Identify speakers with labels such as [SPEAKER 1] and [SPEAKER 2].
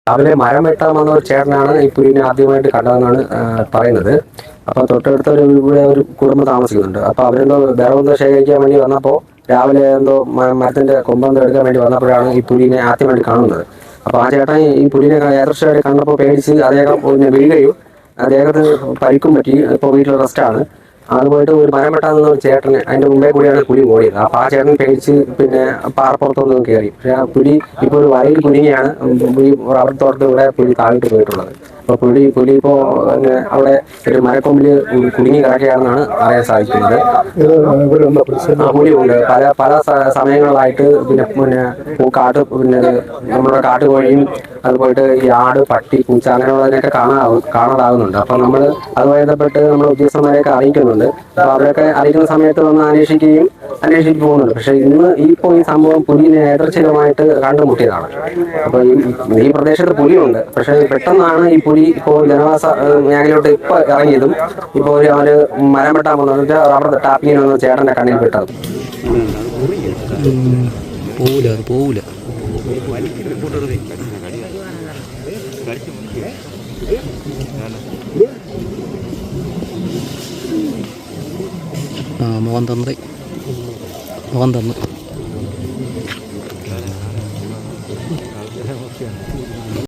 [SPEAKER 1] രാവിലെ മരം വെട്ടാൻ വന്ന ഒരു ചേട്ടനാണ് ഈ പുലിനെ ആദ്യമായിട്ട് കണ്ടതെന്നാണ് പറയുന്നത്. അപ്പോൾ തൊട്ടടുത്ത ഇവിടെ ഒരു കുടുംബം താമസിക്കുന്നുണ്ട്. അപ്പോൾ അവരെന്തോ വിറവെന്തോ ശേഖരിക്കാൻ വേണ്ടി വന്നപ്പോൾ രാവിലെ എന്തോ മരത്തിന്റെ കൊമ്പെന്തോ എടുക്കാൻ വേണ്ടി വന്നപ്പോഴാണ് ഈ പുലിനെ ആദ്യമായിട്ട് കാണുന്നത്. അപ്പോൾ ആ ചേട്ടൻ ഈ പുലിനെ ഏദർശയായിട്ട് കണ്ടപ്പോൾ പേടിച്ച് അദ്ദേഹം പിന്നെ വീഴുകയും അദ്ദേഹത്തിന് പരിക്കും പറ്റി. ഇപ്പോൾ വീട്ടിൽ റെസ്റ്റാണ്. അതുപോയിട്ട് ഒരു മരം വെട്ടാൻ നിന്ന ഒരു ചേട്ടന് അതിന്റെ മുമ്പേ കൂടിയാണ് പുലി ഓടിയത്. അപ്പോൾ ആ ചേട്ടൻ പേടിച്ച് പിന്നെ പാറപ്പുറത്തൊന്നും കയറി. പക്ഷെ ആ പുലി ഇപ്പോൾ ഒരു വയലിൽ കുരുങ്ങിയാണ് പുലി റബ്ബർ തോട്ടത്തിൽ ഇവിടെ പുലി താഴോട്ട് പോയിട്ടുള്ളത്. അപ്പോൾ പുലി ഇപ്പോൾ അവിടെ ഒരു മരക്കൊമ്പില് കുടുങ്ങി കിടക്കുകയാണെന്നാണ് അറിയാൻ സാധിക്കുന്നത്. പുലിയുണ്ട് പല സമയങ്ങളിലായിട്ട് പിന്നെ നമ്മുടെ കാട്ടുകോഴിയും അതുപോയിട്ട് ഈ ആട്, പട്ടി, പൂച്ച അങ്ങനെയുള്ളതിനൊക്കെ കാണാതാകുന്നുണ്ട്. അപ്പം നമ്മൾ അതുമായി ബന്ധപ്പെട്ട് നമ്മുടെ ഉദ്യോഗസ്ഥന്മാരെയൊക്കെ അറിയിക്കുന്നുണ്ട്. അപ്പോൾ അവരൊക്കെ അറിയിക്കുന്ന സമയത്ത് വന്ന് അന്വേഷിച്ച് പോകുന്നുണ്ട്. പക്ഷെ ഇപ്പോൾ ഈ സംഭവം പുലിനെ ഏദർച്ഛികമായിട്ട് കണ്ടുമുട്ടിയതാണ്. അപ്പോൾ ഈ പ്രദേശത്ത് പുലിയുണ്ട്. പക്ഷെ പെട്ടെന്നാണ് ഈ പുലി ഇപ്പോൾ ജനവാസ മേഖലയോട്ട് ഇപ്പോൾ ഇറങ്ങിയതും ഇപ്പോൾ അവര് മരം വെട്ടാൻ വന്നത് റബ്ബർ ടാപ്പിങ്ങിന് വന്ന ചേട്ടന്റെ കണ്ണിൽ പെട്ടത്.
[SPEAKER 2] പോവില്ല മോഹൻ തന്നു